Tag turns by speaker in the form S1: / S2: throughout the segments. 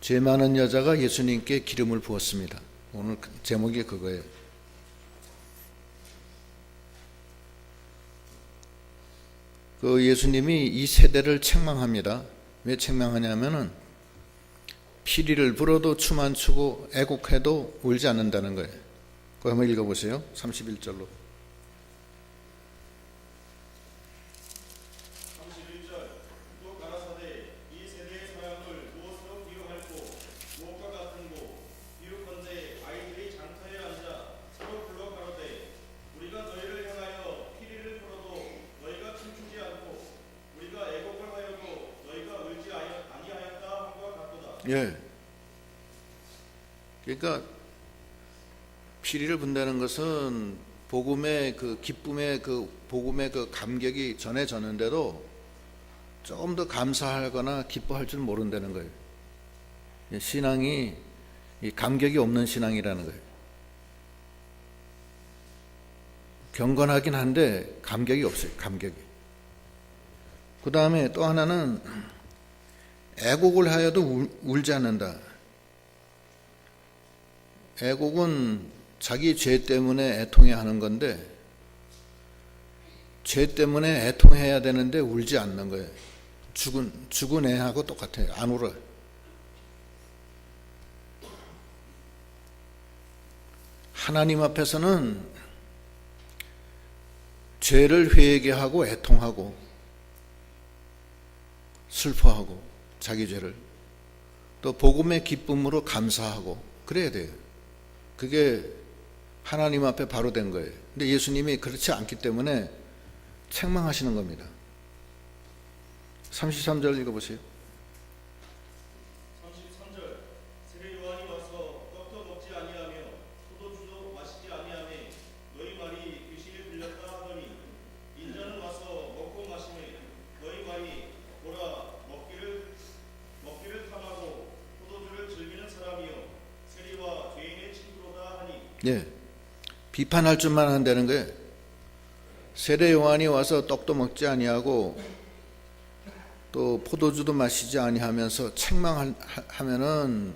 S1: 죄 많은 여자가 예수님께 기름을 부었습니다. 오늘 제목이 그거예요. 그 예수님이 이 세대를 책망합니다. 왜 책망하냐면은 피리를 불어도 춤 안 추고 애곡해도 울지 않는다는 거예요. 그거 한번 읽어보세요. 31절로. 예. 그러니까 피리를 분다는 것은 복음의 그 기쁨의 그 복음의 그 감격이 전해졌는데도 조금 더 감사하거나 기뻐할 줄 모른다는 거예요. 신앙이 이 감격이 없는 신앙이라는 거예요. 경건하긴 한데 감격이 없어요. 감격이. 그 다음에 또 하나는 애곡을 하여도 울지 않는다. 애곡은 자기 죄 때문에 애통해 하는 건데 죄 때문에 애통해야 되는데 울지 않는 거예요. 죽은 애하고 똑같아요. 안 울어요. 하나님 앞에서는 죄를 회개하고 애통하고 슬퍼하고 자기 죄를 또 복음의 기쁨으로 감사하고 그래야 돼요. 그게 하나님 앞에 바로 된 거예요. 근데 예수님이 그렇지 않기 때문에 책망하시는 겁니다. 33절 읽어보세요.
S2: 33절 세례 요한이 와서 떡도 먹지 아니하며 포도주도 마시지 아니하며 너희 말이 귀신이 들렸다 하더니 인자는 와서 먹고 마시매 너희 말이 보라 먹기를 탐하고 포도주를 즐기는 사람이요 세리와 죄인의 친구로다 하니.
S1: 예, 비판할 줄만 한다는 거예요. 세례 요한이 와서 떡도 먹지 아니하고 또 포도주도 마시지 아니하면서 책망하면은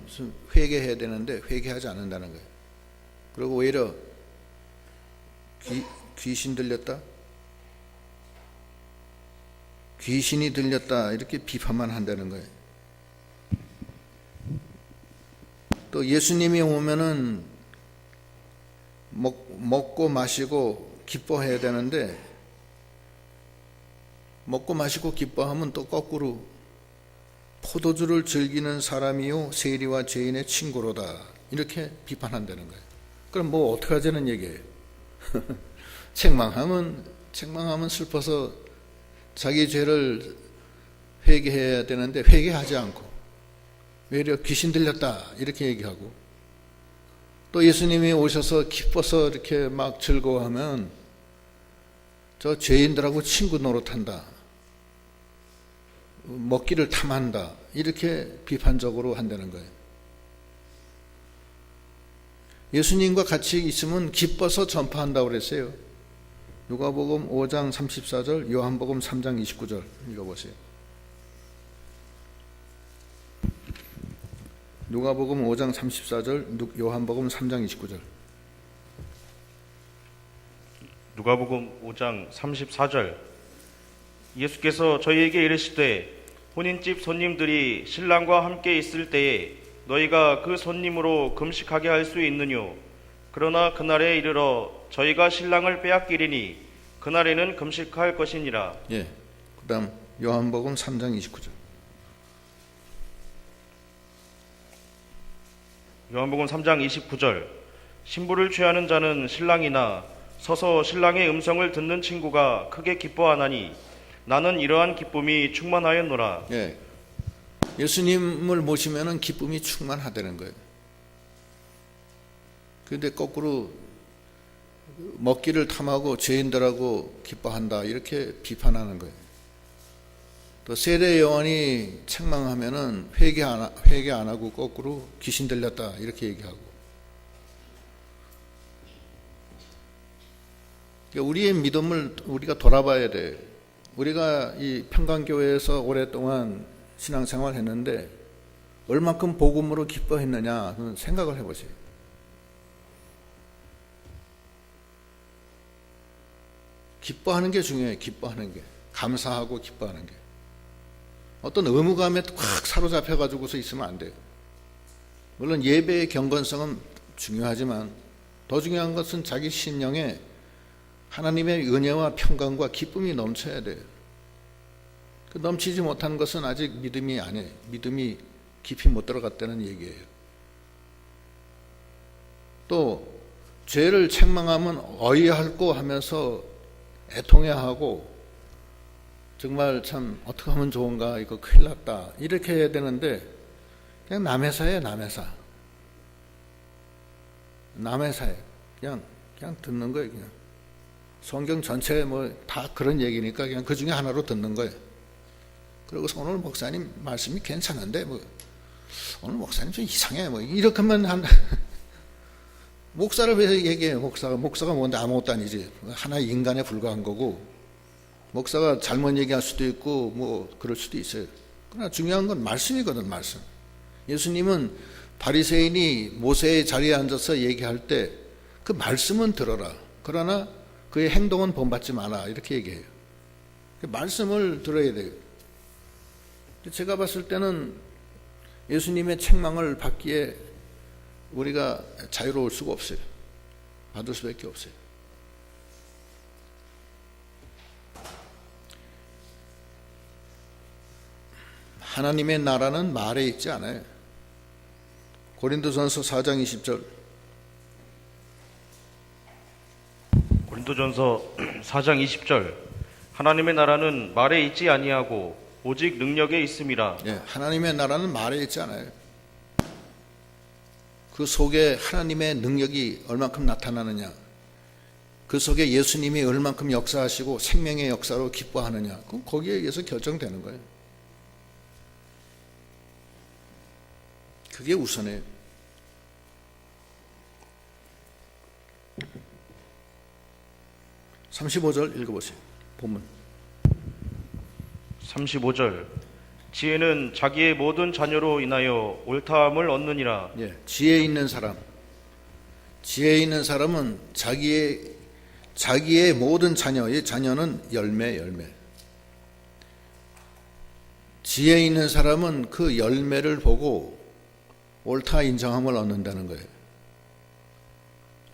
S1: 회개해야 되는데 회개하지 않는다는 거예요. 그리고 오히려 귀신 들렸다, 귀신이 들렸다 이렇게 비판만 한다는 거예요. 또 예수님이 오면은 먹고 마시고 기뻐해야 되는데 먹고 마시고 기뻐하면 또 거꾸로 포도주를 즐기는 사람이요 세리와 죄인의 친구로다 이렇게 비판한다는 거예요. 그럼 뭐 어떻게 하자는 얘기예요. 책망하면 슬퍼서 자기 죄를 회개해야 되는데 회개하지 않고 오히려 귀신 들렸다 이렇게 얘기하고 또 예수님이 오셔서 기뻐서 이렇게 막 즐거워하면 저 죄인들하고 친구 노릇한다, 먹기를 탐한다 이렇게 비판적으로 한다는 거예요. 예수님과 같이 있으면 기뻐서 전파한다고 그랬어요. 누가복음 5장 34절, 요한복음 3장 29절 읽어보세요. 누가복음 5장 34절, 요한복음 3장 29절.
S2: 누가복음 5장 34절 예수께서 저희에게 이르시되 혼인집 손님들이 신랑과 함께 있을 때에 너희가 그 손님으로 금식하게 할 수 있느뇨. 그러나 그날에 이르러 저희가 신랑을 빼앗기리니 그날에는 금식할 것이니라.
S1: 예. 그다음 요한복음 3장 29절.
S2: 요한복음 3장 29절 신부를 취하는 자는 신랑이나 서서 신랑의 음성을 듣는 친구가 크게 기뻐하나니 나는 이러한 기쁨이 충만하였노라.
S1: 예. 예수님을 모시면은 기쁨이 충만하다는 거예요. 그런데 거꾸로 먹기를 탐하고 죄인들하고 기뻐한다 이렇게 비판하는 거예요. 또 세례 요한이 책망하면은 회개 안 하고 거꾸로 귀신 들렸다 이렇게 얘기하고. 그러니까 우리의 믿음을 우리가 돌아봐야 돼. 우리가 이 평강교회에서 오랫동안 신앙생활 했는데 얼만큼 복음으로 기뻐했느냐 생각을 해보세요. 기뻐하는 게 중요해요. 기뻐하는 게. 감사하고 기뻐하는 게. 어떤 의무감에 확 사로잡혀가지고서 있으면 안 돼요. 물론 예배의 경건성은 중요하지만 더 중요한 것은 자기 심령에 하나님의 은혜와 평강과 기쁨이 넘쳐야 돼요. 그 넘치지 못한 것은 아직 믿음이 아니에요. 믿음이 깊이 못 들어갔다는 얘기예요. 또 죄를 책망하면 어이할고 하면서 애통해하고 정말 참 어떻게 하면 좋은가, 이거 큰일 났다 이렇게 해야 되는데 그냥 남의 사예요. 남의 사. 남의 사예요. 그냥 듣는 거예요. 그냥 성경 전체 뭐 다 그런 얘기니까 그냥 그 중에 하나로 듣는 거예요. 그리고서 오늘 목사님 말씀이 괜찮은데 뭐 오늘 목사님 좀 이상해 뭐 이렇게만 한 목사를 왜 얘기해요? 목사가 뭔데 아무것도 아니지. 하나의 인간에 불과한 거고 목사가 잘못 얘기할 수도 있고 뭐 그럴 수도 있어요. 그러나 중요한 건 말씀이거든. 말씀. 예수님은 바리새인이 모세의 자리에 앉아서 얘기할 때 그 말씀은 들어라. 그러나 그의 행동은 본받지 마라. 이렇게 얘기해요. 그 말씀을 들어야 돼요. 제가 봤을 때는 예수님의 책망을 받기에 우리가 자유로울 수가 없어요. 받을 수밖에 없어요. 하나님의 나라는 말에 있지 않아요. 고린도전서 4장 20절.
S3: 고린도전서 4장 20절. 하나님의 나라는 말에 있지 아니하고 오직 능력에 있음이라.
S1: 예, 하나님의 나라는 말에 있지 않아요. 그 속에 하나님의 능력이 얼만큼 나타나느냐, 그 속에 예수님이 얼만큼 역사하시고 생명의 역사로 기뻐하느냐, 그건 거기에 의해서 결정되는 거예요. 그게 우선이에요. (35절) 읽어보세요. 본문
S3: 35절. 지혜는 자기의 모든 자녀로 인하여 옳다함을 얻느니라.
S1: 예, 지혜 있는 사람은 자기의 모든 자녀의 자녀는 열매. 지혜 있는 사람은 그 열매를 보고 옳다 인정함을 얻는다는 거예요.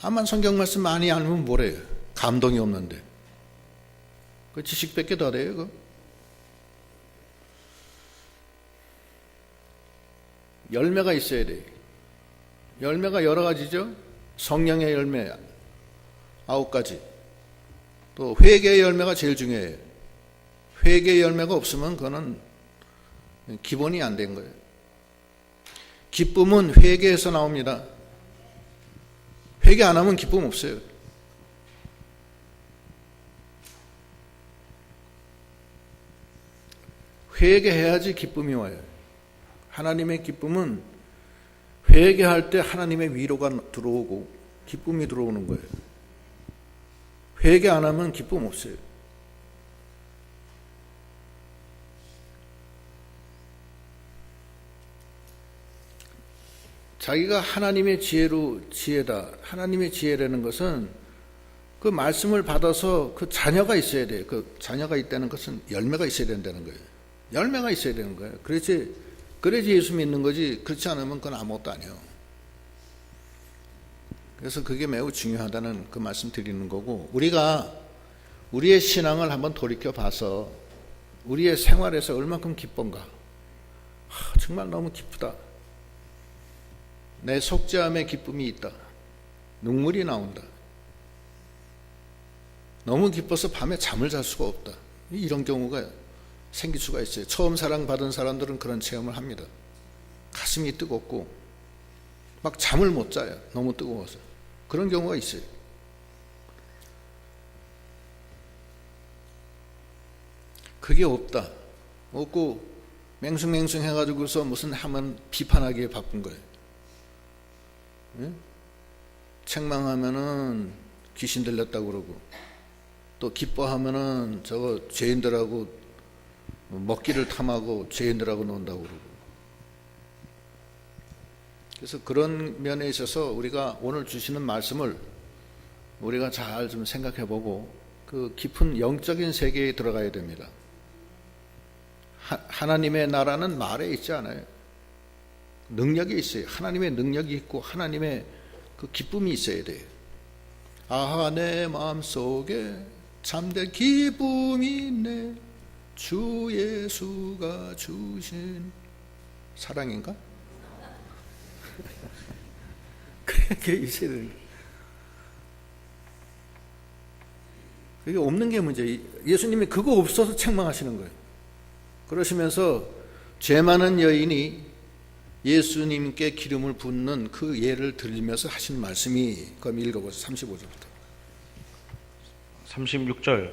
S1: 암만 성경 말씀 많이 알면 뭐래요? 감동이 없는데. 그 지식밖에 더 돼요, 그거? 열매가 있어야 돼요. 열매가 여러 가지죠. 성령의 열매 9가지. 또 회개의 열매가 제일 중요해요. 회개의 열매가 없으면 그거는 기본이 안 된 거예요. 기쁨은 회개에서 나옵니다. 회개 안 하면 기쁨 없어요. 회개해야지 기쁨이 와요. 하나님의 기쁨은 회개할 때 하나님의 위로가 들어오고 기쁨이 들어오는 거예요. 회개 안 하면 기쁨 없어요. 자기가 하나님의 지혜다. 하나님의 지혜라는 것은 그 말씀을 받아서 그 자녀가 있어야 돼요. 그 자녀가 있다는 것은 열매가 있어야 된다는 거예요. 열매가 있어야 되는 거예요. 그래야지 예수 믿는 거지. 그렇지 않으면 그건 아무것도 아니에요. 그래서 그게 매우 중요하다는 그 말씀 드리는 거고, 우리가 우리의 신앙을 한번 돌이켜 봐서 우리의 생활에서 얼만큼 기쁜가. 정말 너무 기쁘다. 내 속죄함에 기쁨이 있다. 눈물이 나온다. 너무 기뻐서 밤에 잠을 잘 수가 없다. 이런 경우가 생길 수가 있어요. 처음 사랑받은 사람들은 그런 체험을 합니다. 가슴이 뜨겁고 막 잠을 못 자요. 너무 뜨거워서. 그런 경우가 있어요. 그게 없고 맹숭맹숭 해가지고서 무슨 하면 비판하기에 바쁜 거예요. 예? 책망하면은 귀신 들렸다고 그러고, 또 기뻐하면은 저거 죄인들하고 먹기를 탐하고 죄인들하고 논다고 그러고, 그래서 그런 면에 있어서 우리가 오늘 주시는 말씀을 우리가 잘 좀 생각해 보고 그 깊은 영적인 세계에 들어가야 됩니다. 하나님의 나라는 말에 있지 않아요. 능력이 있어요. 하나님의 능력이 있고 하나님의 그 기쁨이 있어야 돼요. 아하, 내 마음속에 참된 기쁨이 있네. 주 예수가 주신 사랑인가? 그게 있어야 되는 거예요. 그게 없는 게 문제예요. 예수님이 그거 없어서 책망하시는 거예요. 그러시면서 죄 많은 여인이 예수님께 기름을 붓는 그 예를 들리면서 하신 말씀이, 그럼 읽어보세요. 35절부터
S3: 36절.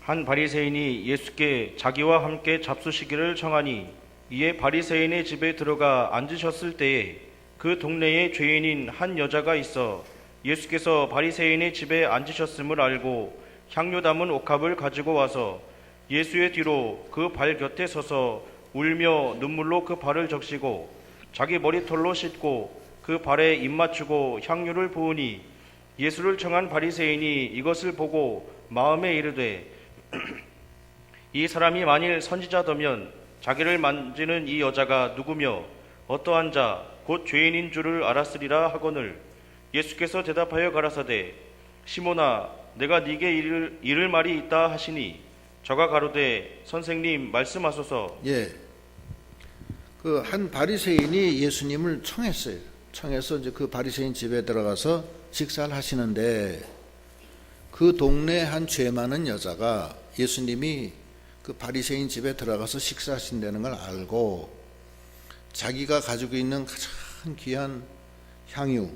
S3: 한 바리새인이 예수께 자기와 함께 잡수시기를 청하니 이에 바리새인의 집에 들어가 앉으셨을 때에 그 동네에 죄인인 한 여자가 있어 예수께서 바리새인의 집에 앉으셨음을 알고 향유 담은 옥합을 가지고 와서 예수의 뒤로 그 발 곁에 서서 울며 눈물로 그 발을 적시고 자기 머리털로 씻고 그 발에 입 맞추고 향유를 부으니 예수를 청한 바리새인이 이것을 보고 마음에 이르되 이 사람이 만일 선지자더면 자기를 만지는 이 여자가 누구며 어떠한 자 곧 죄인인 줄을 알았으리라 하거늘 예수께서 대답하여 가라사대 시몬아 내가 네게 이를 말이 있다 하시니 저가 가로되 선생님 말씀하소서.
S1: 예, 그 한 바리새인이 예수님을 청했어요. 청해서 이제 그 바리새인 집에 들어가서 식사를 하시는데 그 동네 한 죄 많은 여자가 예수님이 그 바리새인 집에 들어가서 식사하신다는 걸 알고 자기가 가지고 있는 가장 귀한 향유,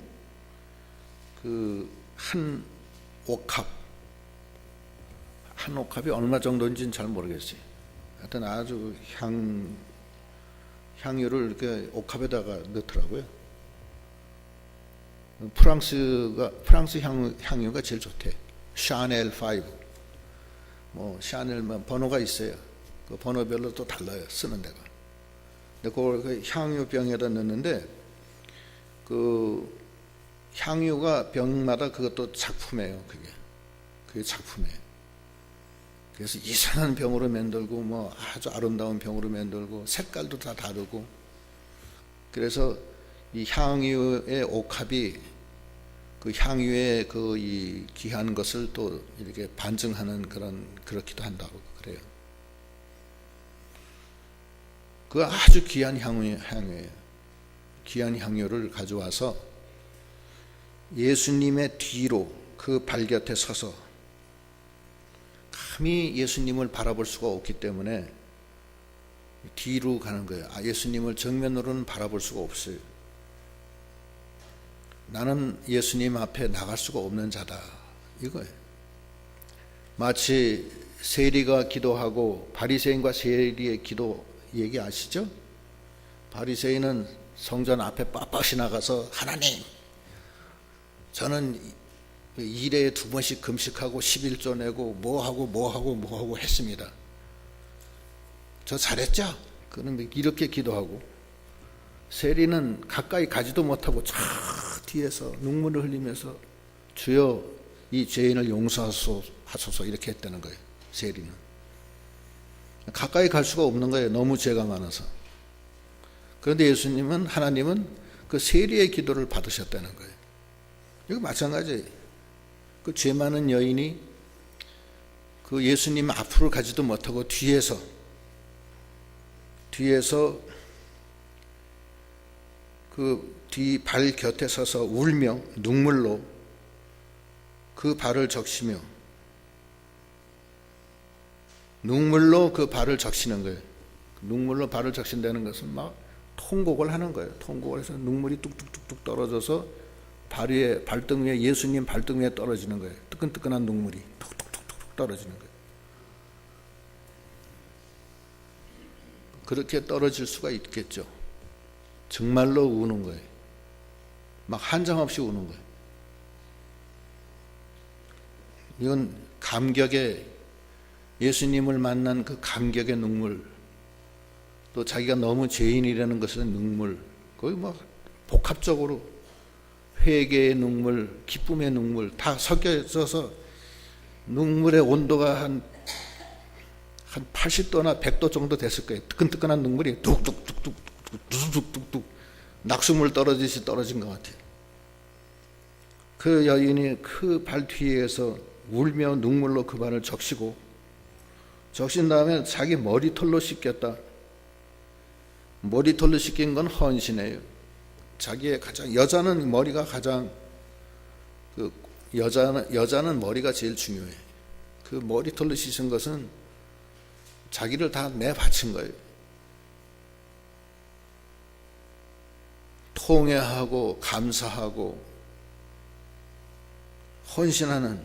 S1: 그 한 옥합, 한 옥합이 얼마 정도인지는 잘 모르겠어요. 하여튼 아주 향유를 이렇게 옥합에다가 넣더라고요. 프랑스 향유가 제일 좋대. 샤넬 5. 뭐 샤넬 번호가 있어요. 그 번호별로 또 달라요. 쓰는 데가. 근데 그걸 그 향유병에다 넣는데 그 향유가 병마다 그것도 작품이에요. 그게 작품이에요. 그래서 이상한 병으로 만들고 뭐 아주 아름다운 병으로 만들고 색깔도 다 다르고, 그래서 이 향유의 옥합이 그 향유의 그 이 귀한 것을 또 이렇게 반증하는 그렇기도 한다고 그래요. 그 아주 귀한 향유예요. 귀한 향유를 가져와서 예수님의 뒤로 그 발 곁에 서서 감히 예수님을 바라볼 수가 없기 때문에 뒤로 가는 거예요. 예수님을 정면으로는 바라볼 수가 없어요. 나는 예수님 앞에 나갈 수가 없는 자다, 이거예요. 마치 세리가 기도하고 바리새인과 세리의 기도 얘기 아시죠? 바리새인은 성전 앞에 빳빳이 나가서 하나님, 저는 일에 2번씩 금식하고 11조 내고 뭐하고 했습니다. 저 잘했죠? 그는 이렇게 기도하고, 세리는 가까이 가지도 못하고 저 뒤에서 눈물을 흘리면서 주여 이 죄인을 용서하소서 이렇게 했다는 거예요. 세리는 가까이 갈 수가 없는 거예요. 너무 죄가 많아서. 그런데 하나님은 그 세리의 기도를 받으셨다는 거예요. 이거 마찬가지예요. 그 죄 많은 여인이 그 예수님 앞으로 가지도 못하고 뒤에서 그 뒤 발 곁에 서서 울며 눈물로 그 발을 적시며 눈물로 그 발을 적시는 거예요. 눈물로 발을 적신다는 것은 막 통곡을 하는 거예요. 통곡을 해서 눈물이 뚝뚝뚝뚝 떨어져서 발등 위에, 예수님 발등 위에 떨어지는 거예요. 뜨끈뜨끈한 눈물이 뚝뚝뚝뚝 떨어지는 거예요. 그렇게 떨어질 수가 있겠죠. 정말로 우는 거예요. 막 한정없이 우는 거예요. 이건 감격의, 예수님을 만난 그 감격의 눈물, 또 자기가 너무 죄인이라는 것의 눈물, 거의 뭐 복합적으로 회개의 눈물, 기쁨의 눈물 다 섞여 있어서 눈물의 온도가 한 80도나 100도 정도 됐을 거예요. 뜨끈뜨끈한 눈물이 뚝뚝뚝뚝 뚝뚝뚝뚝 낙수물 떨어지듯이 떨어진 것 같아요. 그 여인이 그 발 뒤에서 울며 눈물로 그 발을 적시고, 적신 다음에 자기 머리털로 씻겼다. 머리털로 씻긴 건 헌신이에요. 자기의 가장, 여자는 머리가 가장, 여자는 머리가 제일 중요해. 그 머리털로 씻은 것은 자기를 다 내바친 거예요. 통회하고 감사하고 헌신하는,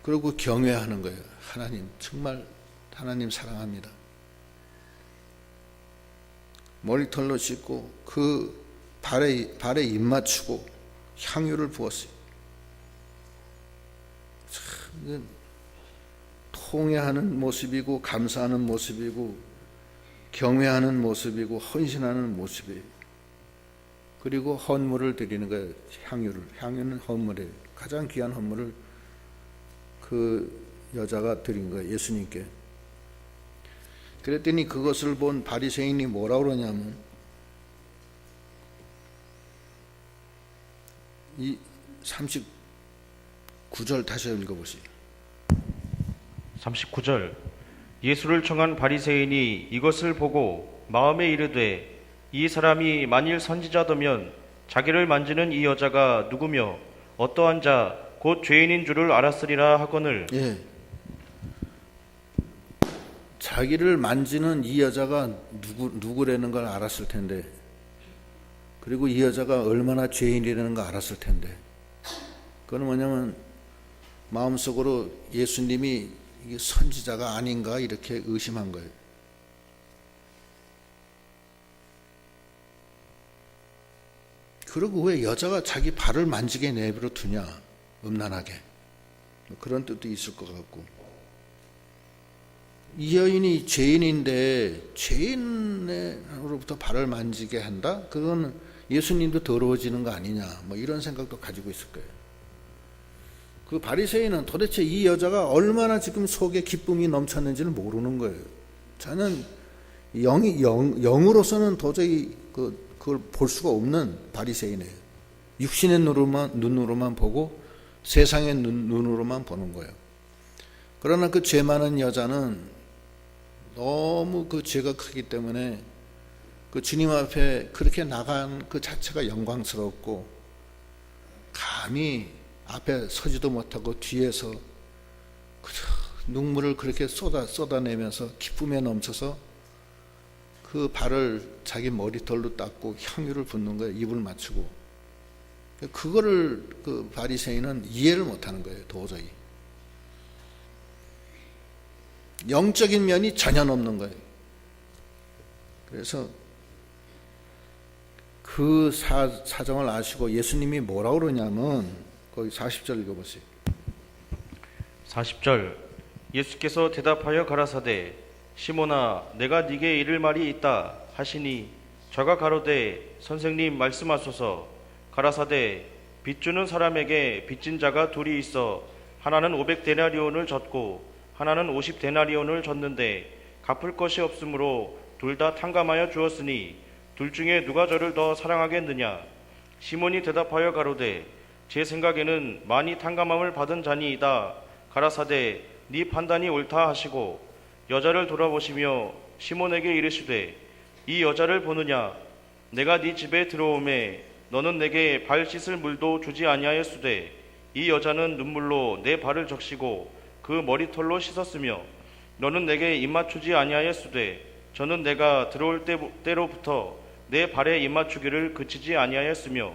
S1: 그리고 경외하는 거예요. 하나님, 정말 하나님 사랑합니다. 머리털로 씻고 그 발에 입 맞추고 향유를 부었어요. 참, 통회하는 모습이고 감사하는 모습이고 경외하는 모습이고 헌신하는 모습이에요. 그리고 헌물을 드리는 거예요. 향유는 헌물이에요. 가장 귀한 헌물을 그 여자가 드린 거예요. 예수님께. 그랬더니 그것을 본 바리새인이 뭐라 그러냐면, 이 39절 다시 읽어보세요.
S3: 39절. 예수를 청한 바리새인이 이것을 보고 마음에 이르되 이 사람이 만일 선지자더면 자기를 만지는 이 여자가 누구며 어떠한 자 곧 죄인인 줄을 알았으리라 하거늘.
S1: 예. 자기를 만지는 이 여자가 누구라는 걸 알았을 텐데, 그리고 이 여자가 얼마나 죄인이라는 걸 알았을 텐데, 그건 뭐냐면 마음속으로 예수님이 이게 선지자가 아닌가 이렇게 의심한 거예요. 그리고 왜 여자가 자기 발을 만지게 내버려 두냐, 음란하게. 그런 뜻도 있을 것 같고, 이 여인이 죄인인데 죄인으로부터 발을 만지게 한다? 그건 예수님도 더러워지는 거 아니냐, 뭐 이런 생각도 가지고 있을 거예요. 그 바리새인은 도대체 이 여자가 얼마나 지금 속에 기쁨이 넘쳤는지를 모르는 거예요. 저는 영으로서는 도저히 그걸 볼 수가 없는 바리새인이에요. 육신의 눈으로만 보고 세상의 눈으로만 보는 거예요. 그러나 그 죄 많은 여자는 너무 그 죄가 크기 때문에 그 주님 앞에 그렇게 나간 그 자체가 영광스럽고, 감히 앞에 서지도 못하고 뒤에서 눈물을 그렇게 쏟아내면서 기쁨에 넘쳐서 그 발을 자기 머리털로 닦고 향유를 붓는 거예요. 입을 맞추고. 그거를 그 바리새인은 이해를 못하는 거예요. 도저히. 영적인 면이 전혀 없는 거예요. 그래서 그 사정을 아시고 예수님이 뭐라 그러냐면, 거기 40절 읽어보세요.
S3: 40절. 예수께서 대답하여 가라사대 시몬아 내가 네게 이를 말이 있다 하시니 저가 가로되 선생님 말씀하소서. 가라사대 빚주는 사람에게 빚진 자가 둘이 있어 하나는 500데나리온을 졌고 하나는 50데나리온을 졌는데 갚을 것이 없으므로 둘 다 탕감하여 주었으니 둘 중에 누가 저를 더 사랑하겠느냐. 시몬이 대답하여 가로되 제 생각에는 많이 탕감함을 받은 자니이다. 가라사대 네 판단이 옳다 하시고 여자를 돌아보시며 시몬에게 이르시되 이 여자를 보느냐. 내가 네 집에 들어오매 너는 내게 발 씻을 물도 주지 아니하였으되 이 여자는 눈물로 내 발을 적시고 그 머리털로 씻었으며 너는 내게 입 맞추지 아니하였으되 저는 내가 들어올 때로부터 내 발에 입 맞추기를 그치지 아니하였으며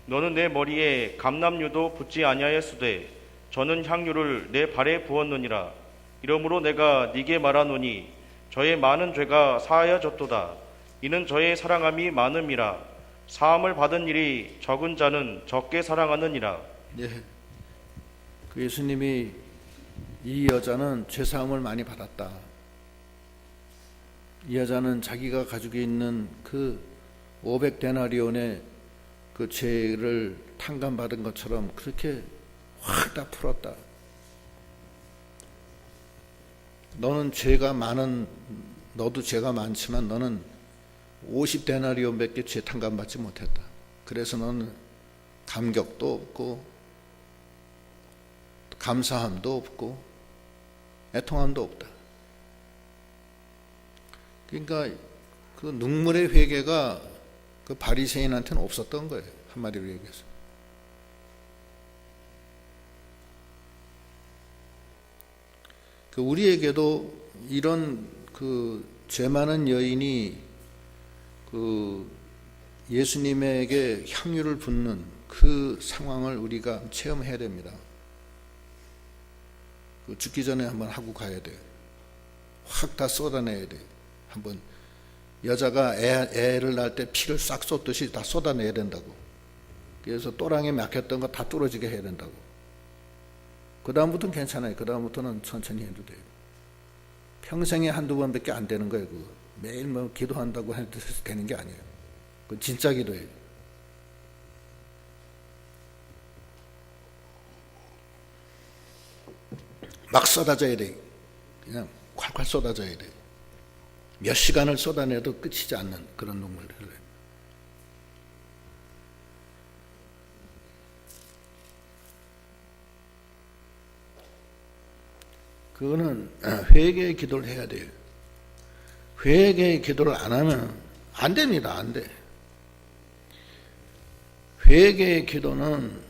S3: 너는 내 머리에 감람유도 붓지 아니하였으되 저는 향유를 내 발에 부었느니라. 이러므로 내가 네게 말하노니 저의 많은 죄가 사하여졌도다. 이는 저의 사랑함이 많음이라. 사함을 받은 일이 적은 자는 적게 사랑하느니라.
S1: 예. 그 예수님이 이 여자는 죄사함을 많이 받았다. 이 여자는 자기가 가지고 있는 그 500데나리온의 그 죄를 탕감받은 것처럼 그렇게 확 다 풀었다. 너는 죄가 많은, 너도 죄가 많지만 너는 50데나리온밖에 죄 탕감받지 못했다. 그래서 너는 감격도 없고 감사함도 없고 애통함도 없다. 그러니까 그 눈물의 회개가 그 바리새인한테는 없었던 거예요. 한마디로 얘기해서. 그 우리에게도 이런 그 죄 많은 여인이 그 예수님에게 향유를 붓는 그 상황을 우리가 체험해야 됩니다. 그 죽기 전에 한번 하고 가야 돼요. 확 다 쏟아내야 돼요. 한번 여자가 애를 낳을 때 피를 싹 쏟듯이 다 쏟아내야 된다고. 그래서 또랑에 막혔던 거 다 뚫어지게 해야 된다고. 그 다음부터는 괜찮아요. 그 다음부터는 천천히 해도 돼요. 평생에 한두 번밖에 안 되는 거예요. 그거. 매일 뭐 기도한다고 해도 되는 게 아니에요. 그건 진짜 기도예요. 막 쏟아져야 돼. 그냥 콸콸 쏟아져야 돼. 몇 시간을 쏟아내도 끝이지 않는 그런 눈물을 흘려요. 그거는 회개의 기도를 해야 돼요. 회개의 기도를 안 하면 안 됩니다. 안 돼. 회개의 기도는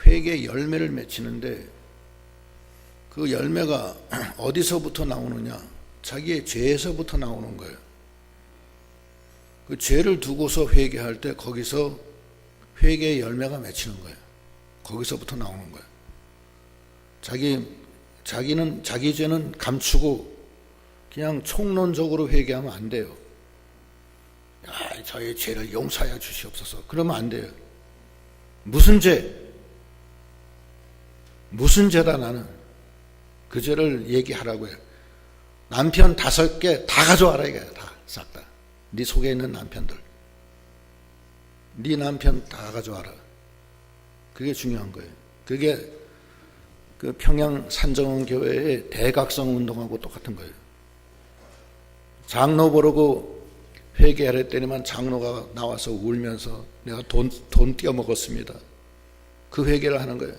S1: 회개의 열매를 맺히는데 그 열매가 어디서부터 나오느냐? 자기의 죄에서부터 나오는 거예요. 그 죄를 두고서 회개할 때 거기서 회개의 열매가 맺히는 거예요. 거기서부터 나오는 거예요. 자기는 자기 죄는 감추고 그냥 총론적으로 회개하면 안 돼요. 야, 저의 죄를 용서하여 주시옵소서. 그러면 안 돼요. 무슨 죄? 무슨 죄다 나는? 그 죄를 얘기하라고 해요. 남편 5개 다 가져와라 이거야. 다 싹 다. 네 속에 있는 남편들. 네 남편 다 가져와라. 그게 중요한 거예요. 그게 그 평양 산정원 교회의 대각성 운동하고 똑같은 거예요. 장로 보려고 회개하랬더니만 장로가 나와서 울면서 내가 돈 떼어먹었습니다. 그 회개를 하는 거예요.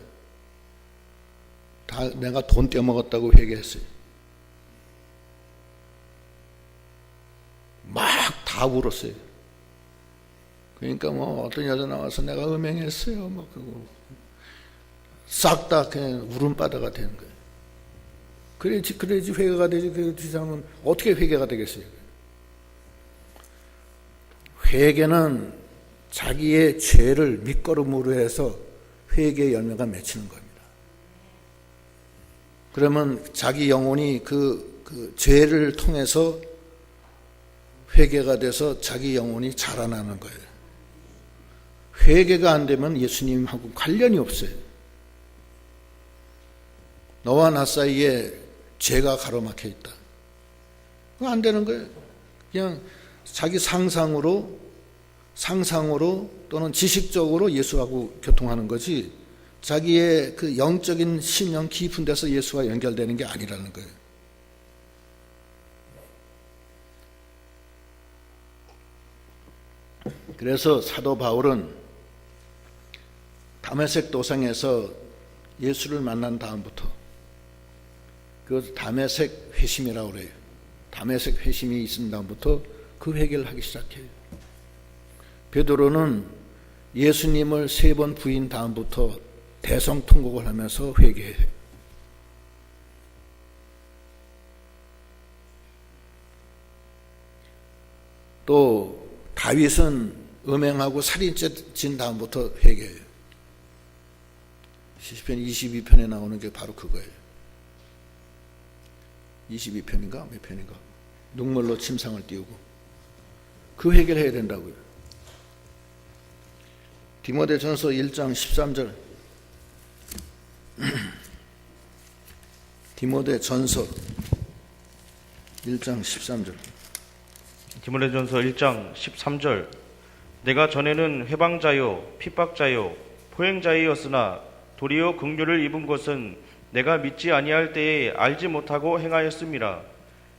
S1: 다 내가 돈 떼어먹었다고 회개했어요. 막 다 울었어요. 그러니까 뭐 어떤 여자 나와서 내가 음행했어요. 막 그거 싹 다 그냥 울음바다가 되는 거예요. 그래야지 회개가 되지. 그 사람은 어떻게 회개가 되겠어요? 회개는 자기의 죄를 밑거름으로 해서 회개의 열매가 맺히는 겁니다. 그러면 자기 영혼이 그 죄를 통해서 회개가 돼서 자기 영혼이 자라나는 거예요. 회개가 안 되면 예수님하고 관련이 없어요. 너와 나 사이에 죄가 가로막혀 있다. 그거 안 되는 거예요. 그냥 자기 상상으로 또는 지식적으로 예수하고 교통하는 거지 자기의 그 영적인 심령 깊은 데서 예수와 연결되는 게 아니라는 거예요. 그래서 사도 바울은 다메섹 도상에서 예수를 만난 다음부터 그 다메섹 회심이라고 그래요. 다메섹 회심이 있은 다음부터 그 회개를 하기 시작해요. 베드로는 예수님을 3번 부인 다음부터 대성통곡을 하면서 회개해요. 또 다윗은 음행하고 살인죄 진 다음부터 회개해요. 시편 22편에 나오는 게 바로 그거예요. 22편인가? 몇 편인가? 눈물로 침상을 띄우고 그 회개를 해야 된다고요. 디모데전서 1장 13절 디모데전서 1장 13절.
S3: 디모데전서 1장 13절. 내가 전에는 회방자요 핍박자요 포행자이었으나 도리어 긍휼을 입은 것은 내가 믿지 아니할 때에 알지 못하고 행하였음이라.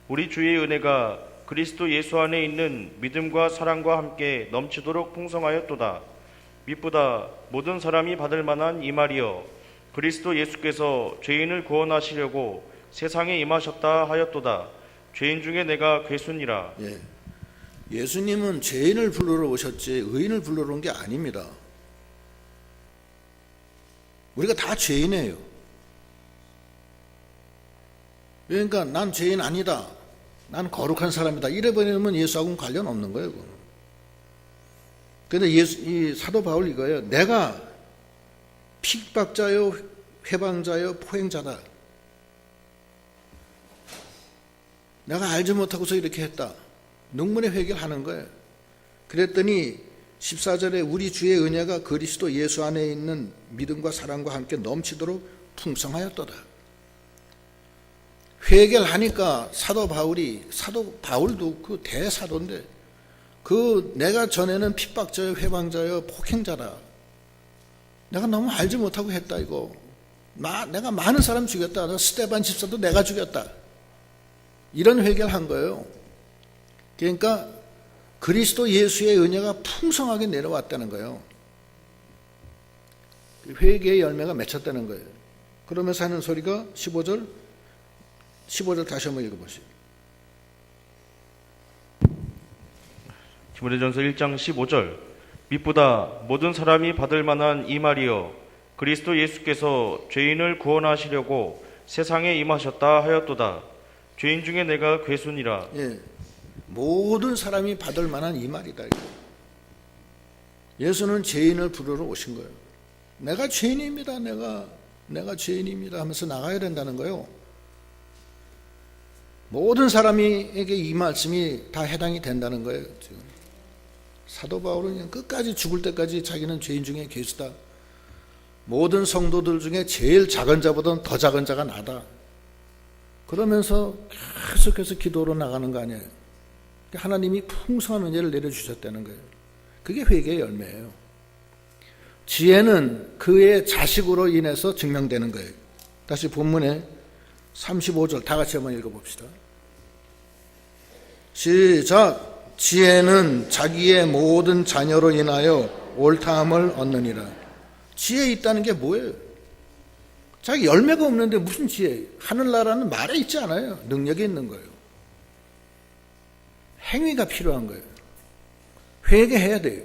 S3: 우리 주의 은혜가 그리스도 예수 안에 있는 믿음과 사랑과 함께 넘치도록 풍성하였도다. 밑보다 모든 사람이 받을 만한 이 말이여, 그리스도 예수께서 죄인을 구원하시려고 세상에 임하셨다 하였도다. 죄인 중에 내가 괴순이라.
S1: 예. 예수님은 죄인을 불러러 오셨지 의인을 불러러 온 게 아닙니다. 우리가 다 죄인이에요. 그러니까 난 죄인 아니다, 난 거룩한 사람이다 이래버리면 예수하고는 관련 없는 거예요. 그런데 이 사도 바울 이거예요. 내가 핍박자요 회방자요 포행자다. 내가 알지 못하고서 이렇게 했다. 능문의 회개를 하는 거예요. 그랬더니 14절에 우리 주의 은혜가 그리스도 예수 안에 있는 믿음과 사랑과 함께 넘치도록 풍성하였도다. 회개를 하니까 사도 바울도 그 대사도인데 내가 전에는 핍박자여 회방자여 폭행자다. 내가 너무 알지 못하고 했다 이거. 내가 많은 사람 죽였다. 스데반 집사도 내가 죽였다. 이런 회개를 한 거예요. 그러니까 그리스도 예수의 은혜가 풍성하게 내려왔다는 거예요. 회개의 열매가 맺혔다는 거예요. 그러면서 하는 소리가 15절 다시 한번 읽어보시죠.
S3: 디모데전서 1장 15절. 밑보다 모든 사람이 받을 만한 이 말이여, 그리스도 예수께서 죄인을 구원하시려고 세상에 임하셨다 하였도다. 죄인 중에 내가 괴순이라.
S1: 예, 모든 사람이 받을 만한 이 말이다. 예수는 죄인을 부르러 오신 거예요. 내가 죄인입니다. 내가 죄인입니다 하면서 나가야 된다는 거예요. 모든 사람에게 이 말씀이 다 해당이 된다는 거예요. 지금. 사도 바울은 그냥 끝까지 죽을 때까지 자기는 죄인 중에 괴수다. 모든 성도들 중에 제일 작은 자보다는 더 작은 자가 나다. 그러면서 계속해서 기도로 나가는 거 아니에요. 하나님이 풍성한 은혜를 내려주셨다는 거예요. 그게 회개의 열매예요. 지혜는 그의 자식으로 인해서 증명되는 거예요. 다시 본문에 35절 다 같이 한번 읽어봅시다. 시작. 지혜는 자기의 모든 자녀로 인하여 옳다함을 얻느니라. 지혜 있다는 게 뭐예요? 자기 열매가 없는데 무슨 지혜? 하늘나라는 말에 있지 않아요. 능력이 있는 거예요. 행위가 필요한 거예요. 회개해야 돼요.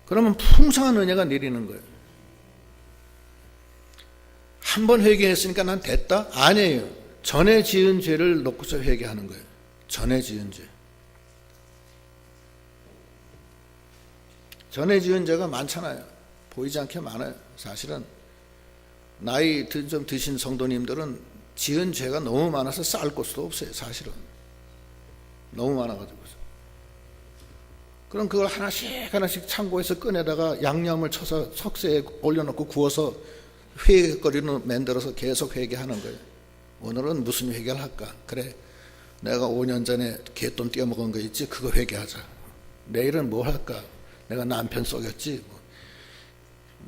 S1: 그러면 풍성한 은혜가 내리는 거예요. 한 번 회개했으니까 난 됐다? 아니에요. 전에 지은 죄를 놓고서 회개하는 거예요. 전에 지은 죄. 전에 지은 죄가 많잖아요. 보이지 않게 많아요. 사실은 나이 좀 드신 성도님들은 지은 죄가 너무 많아서 쌓을 곳도 없어요. 사실은 너무 많아가지고. 그럼 그걸 하나씩 창고에서 꺼내다가 양념을 쳐서 석쇠에 올려놓고 구워서 회개거리로 만들어서 계속 회개하는 거예요. 오늘은 무슨 회개를 할까? 그래, 내가 5년 전에 개돈 떼어먹은 거 있지? 그거 회개하자. 내일은 뭘 할까? 내가 남편 속였지?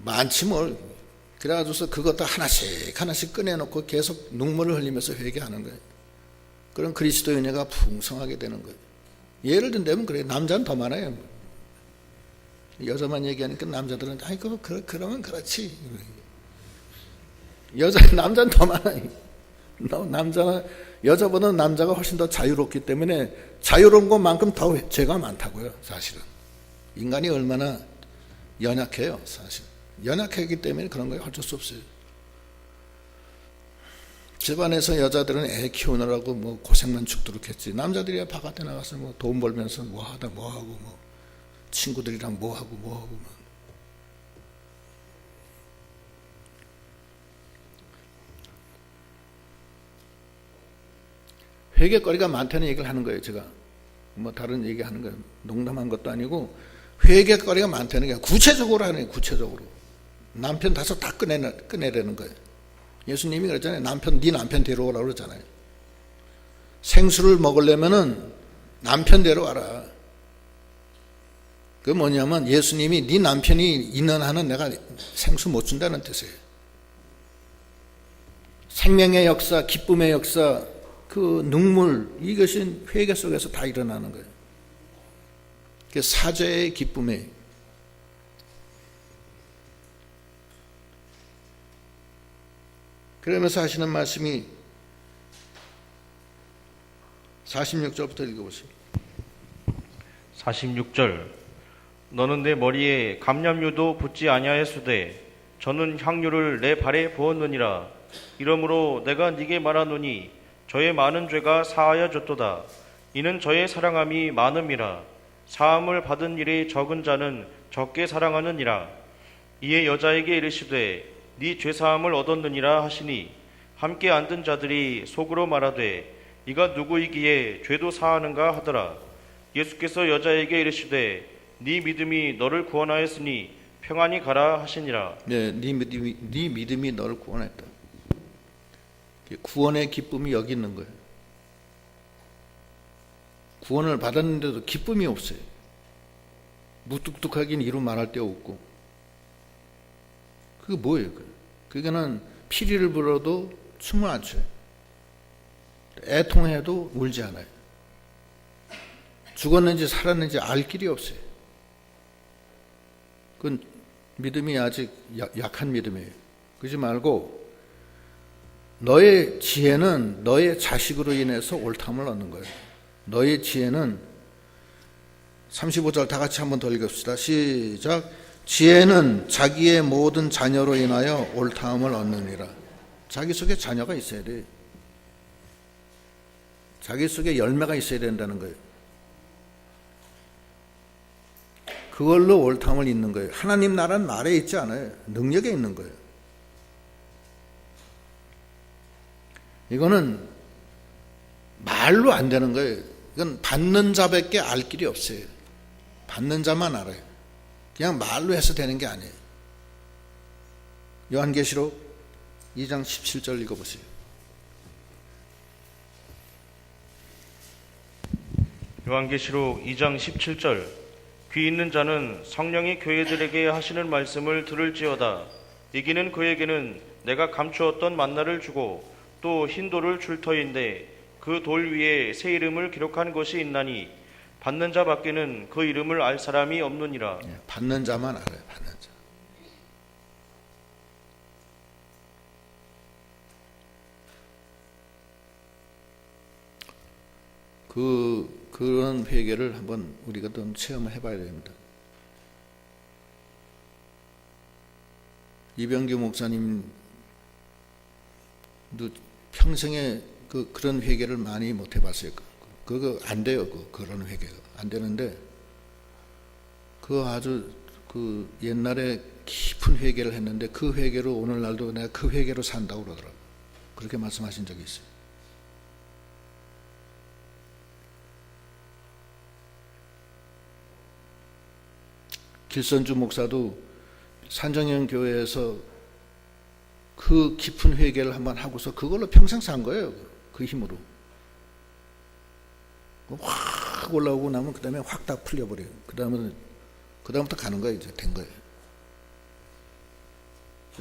S1: 많지 뭘. 그래가지고서 그것도 하나씩 꺼내놓고 계속 눈물을 흘리면서 회개하는 거예요. 그럼 그리스도의 은혜가 풍성하게 되는 거예요. 예를 든다면 그래요. 남자는 더 많아요. 여자만 얘기하니까 남자들은 아이고 그러면 그렇지. 남자는 더 많아요. 여자보다 남자가 훨씬 더 자유롭기 때문에 자유로운 것만큼 더 죄가 많다고요. 사실은 인간이 얼마나 연약해요. 사실 연약하기 때문에 그런 거예요. 어쩔 수 없어요. 집안에서 여자들은 애 키우느라고 뭐 고생만 죽도록 했지. 남자들이야 바깥에 나가서 뭐 돈 벌면서 뭐 하고 뭐 친구들이랑 뭐 하고 뭐. 회개거리가 많다는 얘기를 하는 거예요. 제가 뭐 다른 얘기하는 거예요. 농담한 것도 아니고 회개거리가 많다는 게 구체적으로 하는 거예요. 구체적으로 남편 5 다 꺼내라는 거예요. 예수님이 그랬잖아요. 네 남편 데려오라고 그러잖아요. 생수를 먹으려면은 남편 데려와라. 그 뭐냐면 예수님이 네 남편이 있는 한은 내가 생수 못 준다는 뜻이에요. 생명의 역사, 기쁨의 역사, 그 눈물, 이것이 회개 속에서 다 일어나는 거예요. 그 사죄의 기쁨에. 그러면서 하시는 말씀이 46절부터 읽어보세요.
S3: 46절 너는 내 머리에 감람유도 붓지 아니하였으되 저는 향유를 내 발에 부었느니라. 이러므로 내가 네게 말하노니 저의 많은 죄가 사하여졌도다. 이는 저의 사랑함이 많음이라. 사함을 받은 일이 적은 자는 적게 사랑하느니라. 이에 여자에게 이르시되 네 죄사함을 얻었느니라 하시니 함께 앉은 자들이 속으로 말하되 이가 누구이기에 죄도 사하는가 하더라. 예수께서 여자에게 이르시되 네 믿음이 너를 구원하였으니 평안히 가라 하시니라.
S1: 네 믿음이 너를 구원했다. 구원의 기쁨이 여기 있는 거예요. 구원을 받았는데도 기쁨이 없어요. 무뚝뚝하긴 이루 말할 데 없고. 그게 뭐예요? 그거는 피리를 불어도 춤을 안 춰요. 애통해도 울지 않아요. 죽었는지 살았는지 알 길이 없어요. 그건 믿음이 아직 약한 믿음이에요. 그러지 말고 너의 지혜는 너의 자식으로 인해서 옳다함을 얻는 거예요. 너의 지혜는 35절 다 같이 한번 더 읽읍시다. 시작. 지혜는 자기의 모든 자녀로 인하여 옳다함을 얻느니라. 자기 속에 자녀가 있어야 돼. 자기 속에 열매가 있어야 된다는 거예요. 그걸로 옳다함을 잇는 거예요. 하나님 나라는 말에 있지 않아요. 능력에 있는 거예요. 이거는 말로 안 되는 거예요. 이건 받는 자밖에 알 길이 없어요. 받는 자만 알아요. 그냥 말로 해서 되는 게 아니에요. 요한계시록 2장 17절 읽어보세요.
S3: 요한계시록 2장 17절 귀 있는 자는 성령이 교회들에게 하시는 말씀을 들을지어다. 이기는 그에게는 내가 감추었던 만나를 주고 또 흰 돌을 줄 터인데 그 돌 위에 새 이름을 기록한 것이 있나니 받는 자 밖에는 그 이름을 알 사람이 없느니라.
S1: 받는 자만 알아요. 받는 자. 그런 회개를 한번 우리가 좀 체험을 해봐야 됩니다. 이병규 목사님도 평생에 그런 회개를 많이 못 해봤어요. 그거 안 돼요. 그런 회개가 안 되는데 아주 옛날에 깊은 회개를 했는데 그 회개로 오늘날도 내가 그 회개로 산다고 그러더라고요. 그렇게 말씀하신 적이 있어요. 길선주 목사도 산정형 교회에서 그 깊은 회개를 한번 하고서 그걸로 평생 산 거예요. 그 힘으로. 확 올라오고 나면 그 다음에 확 다 풀려버려요. 그 다음부터 가는 거예요. 이제 된 거예요.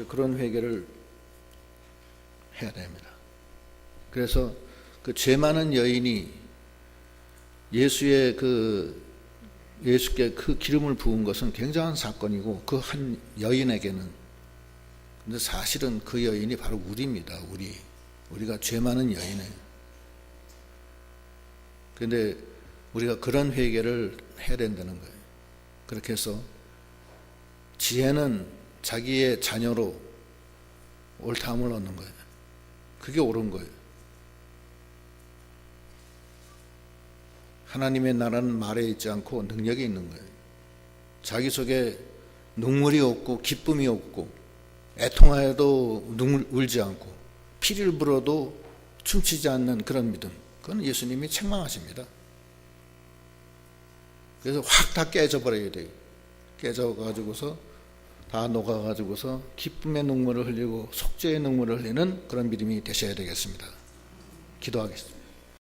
S1: 그런 회개를 해야 됩니다. 그래서 그 죄 많은 여인이 예수께 그 기름을 부은 것은 굉장한 사건이고 그 한 여인에게는, 근데 사실은 그 여인이 바로 우리입니다. 우리가 죄 많은 여인이에요. 그런데 우리가 그런 회개를 해야 된다는 거예요. 그렇게 해서 지혜는 자기의 자녀로 옳다함을 얻는 거예요. 그게 옳은 거예요. 하나님의 나라는 말에 있지 않고 능력이 있는 거예요. 자기 속에 눈물이 없고 기쁨이 없고 애통하여도 울지 않고 피를 불어도 춤추지 않는 그런 믿음, 그건 예수님이 책망하십니다. 그래서 확 다 깨져버려야 돼요. 깨져가지고서 다 녹아가지고서 기쁨의 눈물을 흘리고 속죄의 눈물을 흘리는 그런 믿음이 되셔야 되겠습니다. 기도하겠습니다.